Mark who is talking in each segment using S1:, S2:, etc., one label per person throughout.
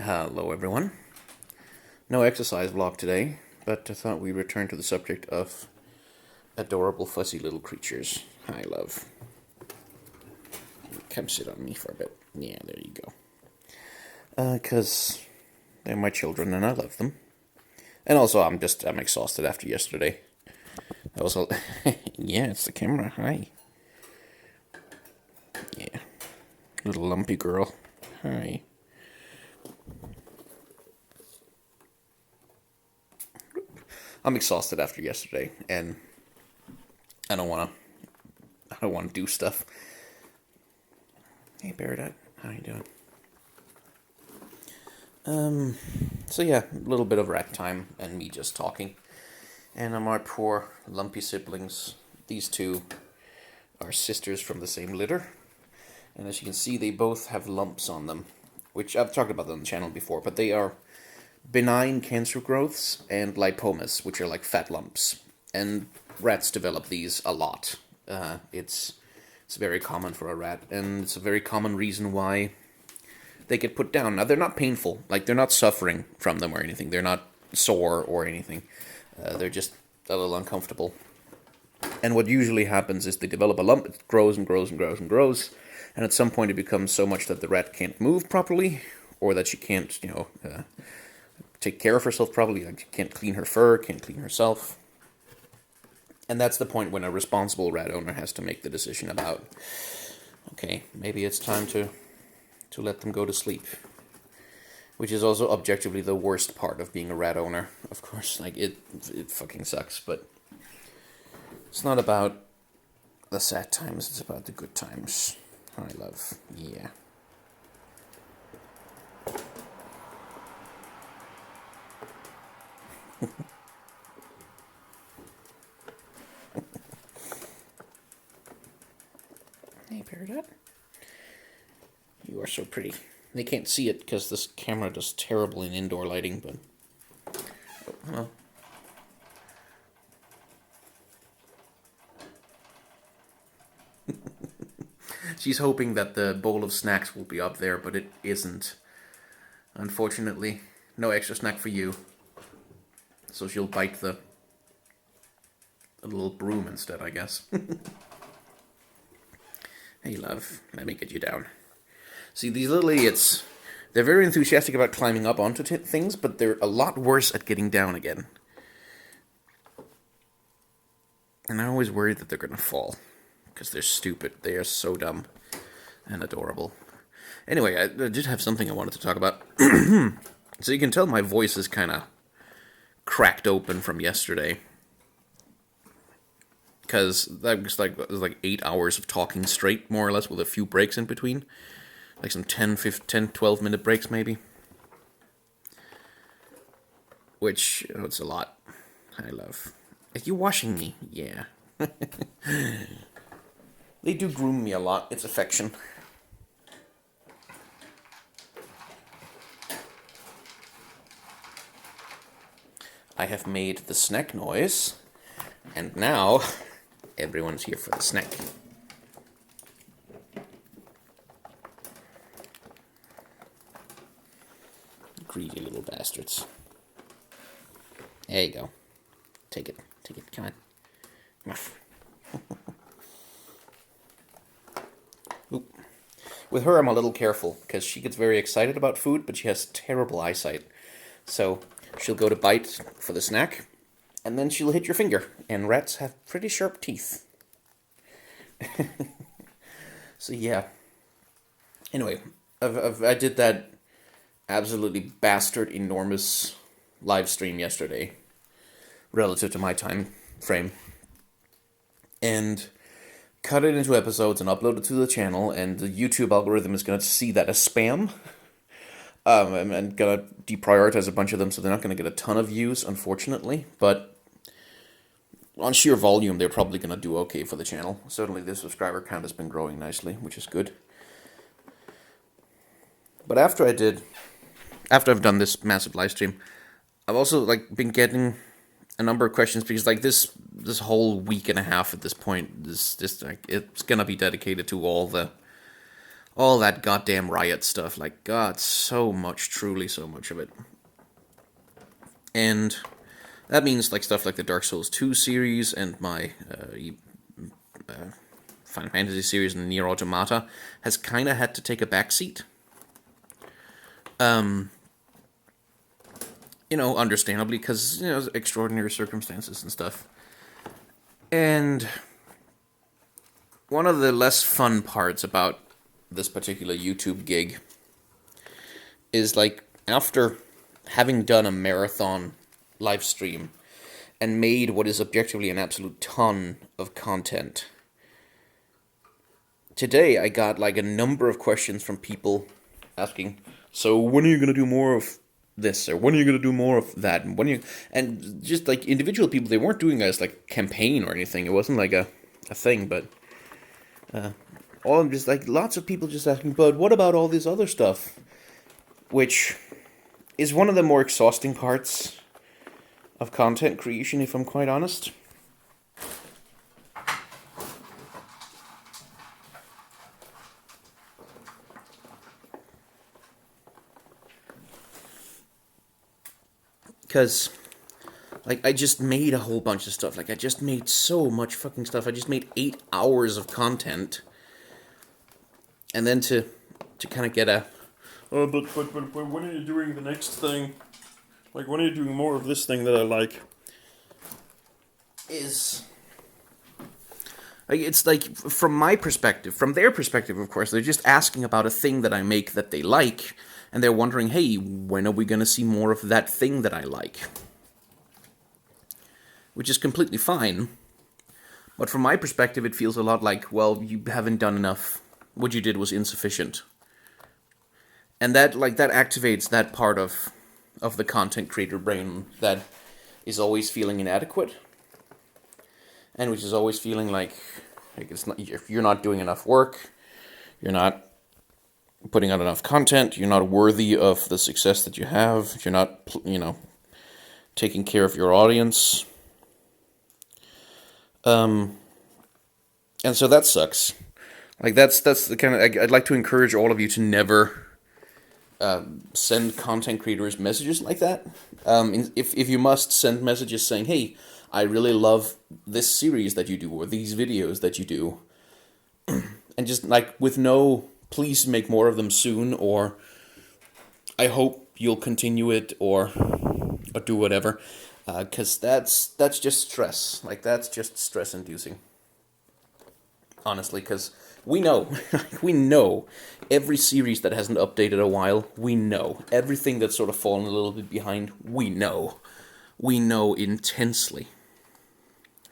S1: Hello, everyone. No exercise vlog today, but I thought we'd return to the subject of adorable, fuzzy little creatures. Hi, love. Come sit on me for a bit. Yeah, there you go. Because they're my children and I love them. And also, I'm exhausted after yesterday. Also, yeah, it's the camera. Hi. Yeah. Little lumpy girl. Hi. I'm exhausted after yesterday, and I don't want to do stuff. Hey, Baradette, how you doing? So yeah, a little bit of rat time and me just talking. And my poor lumpy siblings, these two are sisters from the same litter. And as you can see, they both have lumps on them, which I've talked about on the channel before, but they are benign cancer growths and lipomas, which are like fat lumps. And rats develop these a lot. It's very common for a rat, and it's a very common reason why they get put down. Now, they're not painful. Like, they're not suffering from them or anything. They're not sore or anything. They're just a little uncomfortable. And what usually happens is they develop a lump. It grows and grows and grows and grows. And at some point it becomes so much that the rat can't move properly, or that she can't, take care of herself properly. Like, she can't clean her fur, can't clean herself. And that's the point when a responsible rat owner has to make the decision about, okay, maybe it's time to let them go to sleep. Which is also objectively the worst part of being a rat owner, of course. Like, it fucking sucks, but it's not about the sad times, it's about the good times. I love, yeah. Hey, Peridot. You are so pretty. They can't see it because this camera does terrible in indoor lighting, but... Oh, hello. She's hoping that the bowl of snacks will be up there, but it isn't. Unfortunately, no extra snack for you. So she'll bite the little broom instead, I guess. Hey, love. Let me get you down. See, these little idiots, they're very enthusiastic about climbing up onto things, but they're a lot worse at getting down again. And I'm always worried that they're going to fall. Because they're stupid. They are so dumb and adorable. Anyway, I did have something I wanted to talk about. So you can tell my voice is kind of cracked open from yesterday. Because that was like 8 hours of talking straight, more or less, with a few breaks in between. Like some 10, 12 minute breaks, maybe. Which, it's a lot. I love. Are you washing me? Yeah. They do groom me a lot. It's affection. I have made the snack noise. And now, everyone's here for the snack. Greedy little bastards. There you go. Take it. Take it. Come on. Oop. With her, I'm a little careful, because she gets very excited about food, but she has terrible eyesight. So, she'll go to bite for the snack, and then she'll hit your finger. And rats have pretty sharp teeth. So, yeah. Anyway, I did that absolutely bastard enormous live stream yesterday, relative to my time frame, and cut it into episodes and upload it to the channel, and the YouTube algorithm is going to see that as spam, and going to deprioritize a bunch of them, so they're not going to get a ton of views, unfortunately, but on sheer volume, they're probably going to do okay for the channel. Certainly the subscriber count has been growing nicely, which is good. But after I've done this massive live stream, I've also been getting a number of questions, because this whole week and a half at this point, it's gonna be dedicated to all all that goddamn Riot stuff. Like, God, so much, truly so much of it. And that means like stuff like the Dark Souls 2 series and my Final Fantasy series and the Nier Automata has kind of had to take a backseat. Understandably, because, extraordinary circumstances and stuff. And one of the less fun parts about this particular YouTube gig is, like, after having done a marathon live stream and made what is objectively an absolute ton of content, today I got, like, a number of questions from people asking, so when are you going to do more of this, or when are you going to do more of that, and just like individual people, they weren't doing it as like campaign or anything. It wasn't like a thing, but all just like lots of people just asking, but what about all this other stuff, which is one of the more exhausting parts of content creation, if I'm quite honest. Because, like, I just made a whole bunch of stuff. Like, I just made so much fucking stuff. I just made 8 hours of content. And then to kind of get a...
S2: Oh, but when are you doing the next thing? Like, when are you doing more of this thing that I like?
S1: Is... Like, it's like, from my perspective, from their perspective, of course, they're just asking about a thing that I make that they like, and they're wondering, hey, when are we going to see more of that thing that I like? Which is completely fine. But from my perspective, it feels a lot like, well, you haven't done enough. What you did was insufficient. And that activates that part of the content creator brain that is always feeling inadequate, and which is always feeling like it's not, if you're not doing enough work, you're not putting out enough content, you're not worthy of the success that you have, you're not, taking care of your audience. And so that sucks. Like, that's the kind of... I'd like to encourage all of you to never send content creators messages like that. If you must, send messages saying, hey, I really love this series that you do, or these videos that you do. And just, like, with no, please make more of them soon, or I hope you'll continue it, or do whatever. Because that's just stress. Like, that's just stress-inducing. Honestly, because we know, we know every series that hasn't updated a while, we know. Everything that's sort of fallen a little bit behind, we know. We know intensely.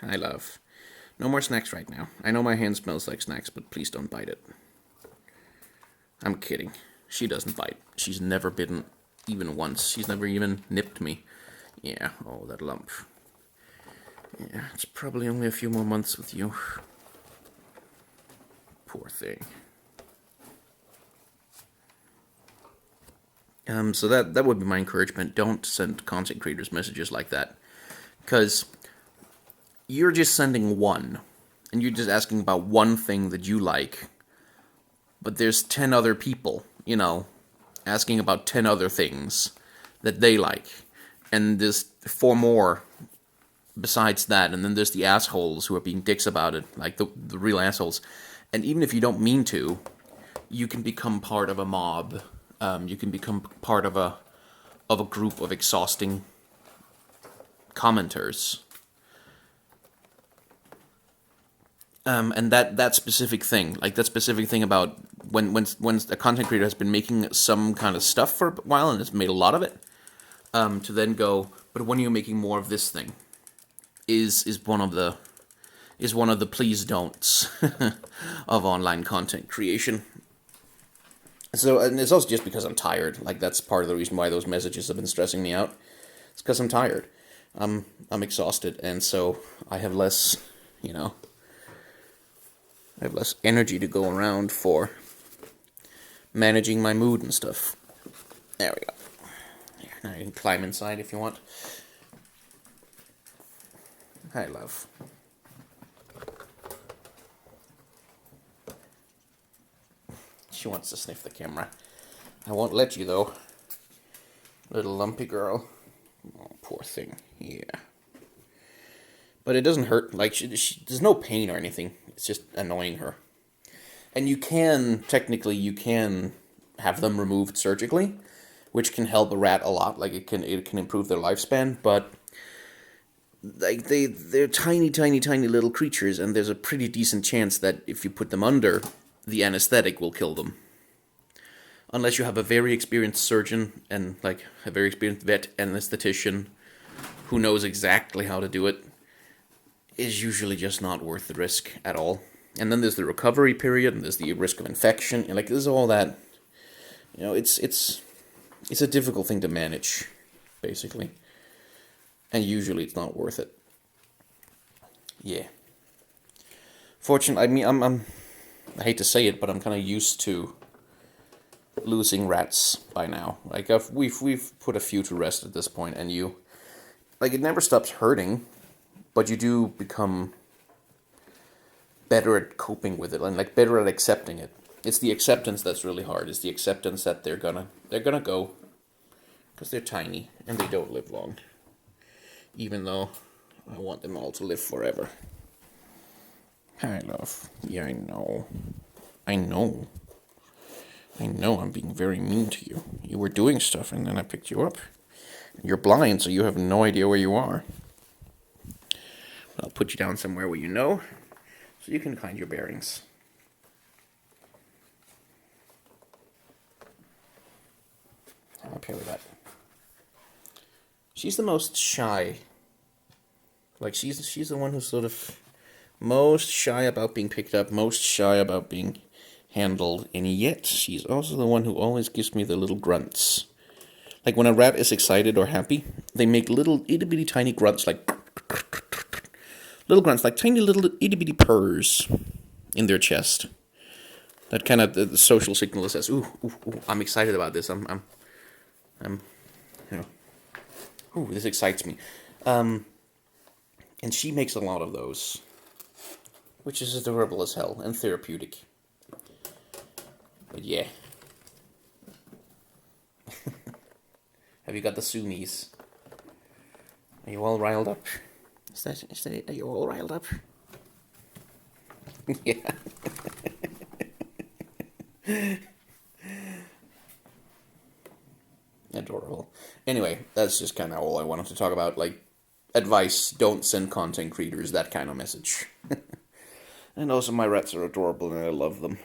S1: I love. No more snacks right now. I know my hand smells like snacks, but please don't bite it. I'm kidding. She doesn't bite. She's never bitten even once. She's never even nipped me. Yeah, oh, that lump. Yeah, it's probably only a few more months with you. Poor thing. So that would be my encouragement. Don't send content creators messages like that. Because you're just sending one. And you're just asking about one thing that you like. But there's 10 other people, asking about 10 other things that they like. And there's 4 more besides that. And then there's the assholes who are being dicks about it. Like the real assholes. And even if you don't mean to, you can become part of a mob. You can become part of a group of exhausting commenters. And that specific thing, like that specific thing about when a content creator has been making some kind of stuff for a while and has made a lot of it, to then go, but when are you making more of this thing, is one of the please don'ts of online content creation. So, and it's also just because I'm tired. Like, that's part of the reason why those messages have been stressing me out. It's because I'm tired. I'm exhausted, and so I have less, I have less energy to go around for managing my mood and stuff. There we go. Now you can climb inside if you want. Hi, love. She wants to sniff the camera. I won't let you, though. Little lumpy girl. Oh, poor thing. Yeah. But it doesn't hurt. Like, there's no pain or anything. It's just annoying her. And technically, you can have them removed surgically, which can help a rat a lot. Like, it can improve their lifespan, but like they're tiny, tiny, tiny little creatures, and there's a pretty decent chance that if you put them under, the anesthetic will kill them. Unless you have a very experienced surgeon and like a very experienced vet anesthetician who knows exactly how to do it, is usually just not worth the risk at all. And then there's the recovery period, and there's the risk of infection, and like there's all that. You know, it's a difficult thing to manage, basically. And usually it's not worth it. Yeah. Fortunately, I mean, I hate to say it, but I'm kind of used to losing rats by now. Like we've put a few to rest at this point, and it never stops hurting, but you do become better at coping with it and like better at accepting it. It's the acceptance that's really hard. It's the acceptance that they're gonna go, because they're tiny and they don't live long. Even though I want them all to live forever. Hi, love. Yeah, I know. I know I'm being very mean to you. You were doing stuff and then I picked you up. You're blind, so you have no idea where you are. I'll put you down somewhere where you know, so you can find your bearings. I'm okay with that. She's the most shy. Like, she's the one who's sort of most shy about being picked up, most shy about being handled, and yet she's also the one who always gives me the little grunts. Like, when a rat is excited or happy, they make little itty-bitty tiny grunts, like little grunts, like tiny little itty-bitty purrs in their chest. That kind of the social signal that says, ooh, I'm excited about this. I'm ooh, this excites me. And she makes a lot of those, which is adorable as hell and therapeutic. But yeah. Have you got the Sumis? Are you all riled up? Is that, are you all riled up? Yeah. Adorable. Anyway, that's just kind of all I wanted to talk about. Like, advice, don't send content creators that kind of message. And also, my rats are adorable and I love them.